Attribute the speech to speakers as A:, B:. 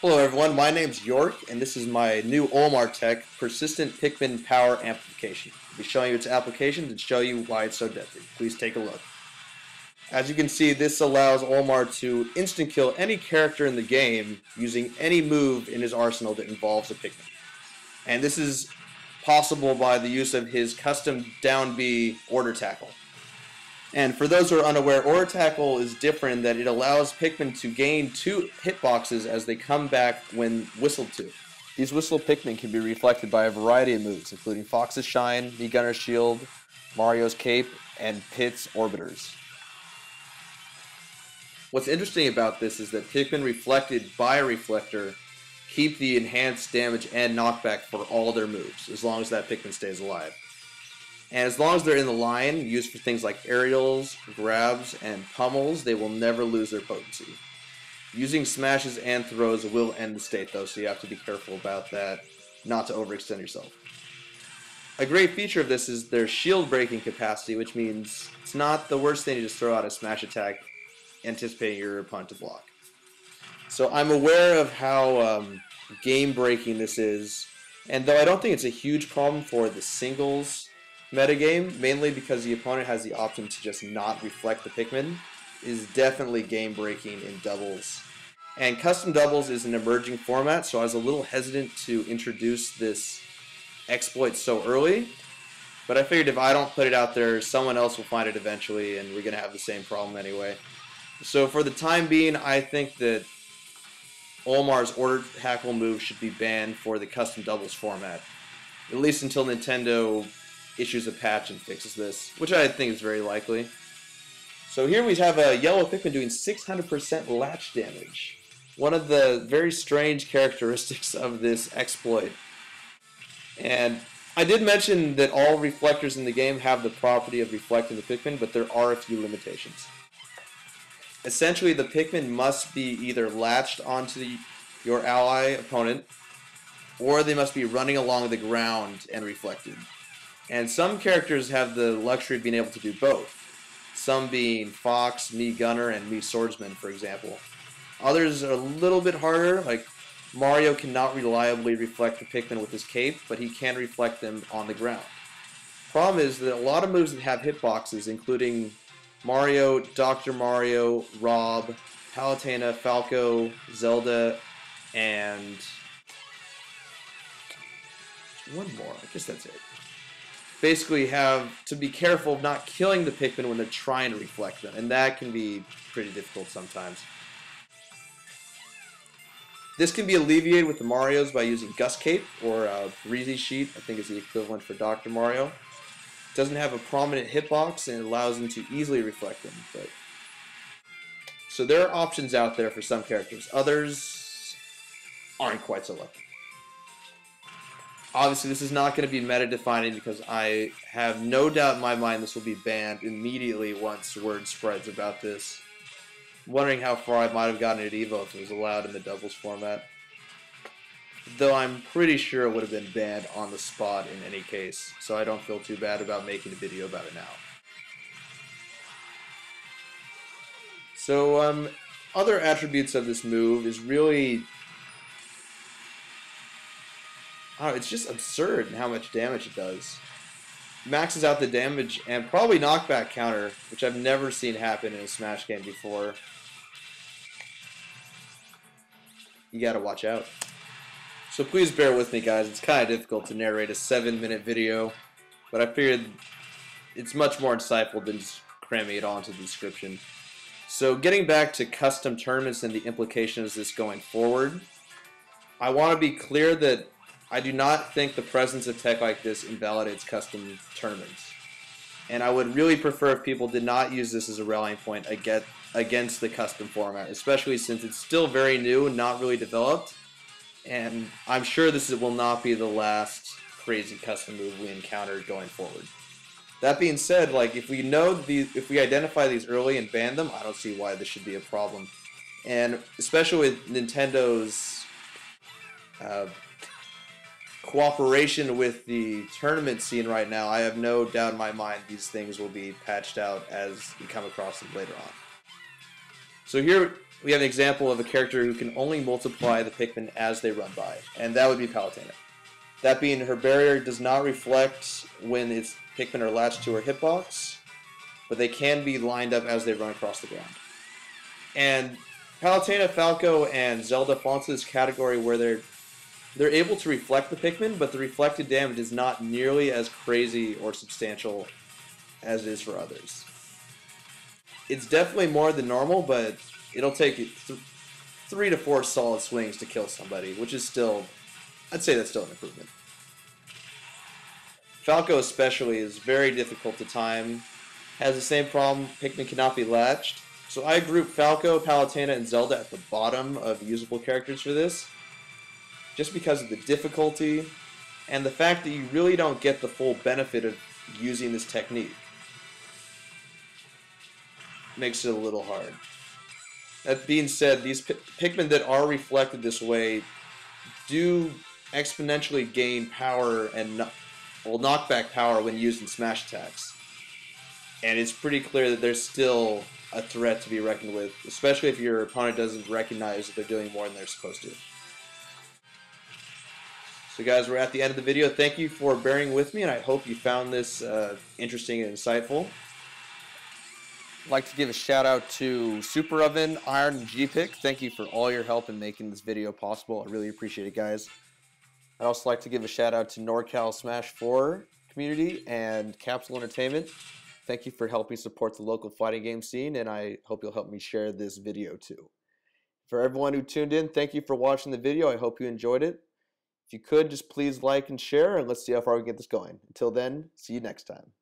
A: Hello everyone, my name's York, and this is my new Olimar tech, Persistent Pikmin Power Amplification. I'll be showing you its applications and show you why it's so deadly. Please take a look. As you can see, this allows Olimar to instant kill any character in the game using any move in his arsenal that involves a Pikmin. And this is possible by the use of his custom down B order tackle. And for those who are unaware, order tackle is different in that it allows Pikmin to gain 2 hitboxes as they come back when whistled to. These whistle Pikmin can be reflected by a variety of moves, including Fox's Shine, Mii Gunner's Shield, Mario's Cape, and Pit's Orbiters. What's interesting about this is that Pikmin reflected by a reflector keep the enhanced damage and knockback for all their moves, as long as that Pikmin stays alive. And as long as they're in the line, used for things like aerials, grabs, and pummels, they will never lose their potency. Using smashes and throws will end the state though, so you have to be careful about that, not to overextend yourself. A great feature of this is their shield breaking capacity, which means it's not the worst thing to just throw out a smash attack anticipating your opponent to block. So I'm aware of how game breaking this is, and though I don't think it's a huge problem for the singles metagame, mainly because the opponent has the option to just not reflect the Pikmin, is definitely game breaking in doubles. And custom doubles is an emerging format, so I was a little hesitant to introduce this exploit so early, but I figured if I don't put it out there, someone else will find it eventually, and we're going to have the same problem anyway. So for the time being, I think that Olimar's order tackle move should be banned for the custom doubles format, at least until Nintendo issues a patch and fixes this, which I think is very likely. So here we have a yellow Pikmin doing 600% latch damage. One of the very strange characteristics of this exploit. And I did mention that all reflectors in the game have the property of reflecting the Pikmin, but there are a few limitations. Essentially, the Pikmin must be either latched onto your ally opponent, or they must be running along the ground and reflected. And some characters have the luxury of being able to do both. Some being Fox, Mii Gunner, and Mii Swordsman, for example. Others are a little bit harder, like Mario cannot reliably reflect the Pikmin with his cape, but he can reflect them on the ground. Problem is that a lot of moves that have hitboxes, including Mario, Dr. Mario, Rob, Palutena, Falco, Zelda, and one more, I guess that's it. Basically have to be careful of not killing the Pikmin when they're trying to reflect them, and that can be pretty difficult sometimes. This can be alleviated with the Marios by using Gust Cape or Breezy Sheet, I think is the equivalent for Dr. Mario. It doesn't have a prominent hitbox and it allows them to easily reflect them. So there are options out there for some characters. Others aren't quite so lucky. Obviously, this is not going to be meta-defining because I have no doubt in my mind this will be banned immediately once word spreads about this. I'm wondering how far I might have gotten at EVO if it was allowed in the doubles format. Though I'm pretty sure it would have been banned on the spot in any case, so I don't feel too bad about making a video about it now. So, other attributes of this move is really, it's just absurd in how much damage it does. Maxes out the damage and probably knockback counter, which I've never seen happen in a Smash game before. You gotta watch out. So please bear with me, guys. It's kind of difficult to narrate a 7-minute video, but I figured it's much more insightful than just cramming it all into the description. So getting back to custom tournaments and the implications of this going forward, I want to be clear that I do not think the presence of tech like this invalidates custom tournaments. And I would really prefer if people did not use this as a rallying point against the custom format, especially since it's still very new and not really developed. And I'm sure this will not be the last crazy custom move we encounter going forward. That being said, like if we identify these early and ban them, I don't see why this should be a problem. And especially with Nintendo's cooperation with the tournament scene right now, I have no doubt in my mind these things will be patched out as we come across them later on. So here we have an example of a character who can only multiply the Pikmin as they run by, and that would be Palutena. That being, her barrier does not reflect when its Pikmin are latched to her hitbox, but they can be lined up as they run across the ground. And Palutena, Falco, and Zelda fall into this category where they're able to reflect the Pikmin, but the reflected damage is not nearly as crazy or substantial as it is for others. It's definitely more than normal, but it'll take 3 to 4 solid swings to kill somebody, which is still, I'd say that's still an improvement. Falco especially is very difficult to time, has the same problem, Pikmin cannot be latched. So I group Falco, Palutena, and Zelda at the bottom of usable characters for this, just because of the difficulty and the fact that you really don't get the full benefit of using this technique. Makes it a little hard. That being said, these Pikmin that are reflected this way do exponentially gain power and knockback power when used in smash attacks. And it's pretty clear that there's still a threat to be reckoned with, especially if your opponent doesn't recognize that they're doing more than they're supposed to. So guys, we're at the end of the video. Thank you for bearing with me, and I hope you found this interesting and insightful. I'd like to give a shout out to Super Oven, Iron, and GPick. Thank you for all your help in making this video possible. I really appreciate it, guys. I'd also like to give a shout out to NorCal Smash 4 community and Capsule Entertainment. Thank you for helping support the local fighting game scene, and I hope you'll help me share this video too. For everyone who tuned in, thank you for watching the video. I hope you enjoyed it. If you could, just please like and share, and let's see how far we can get this going. Until then, see you next time.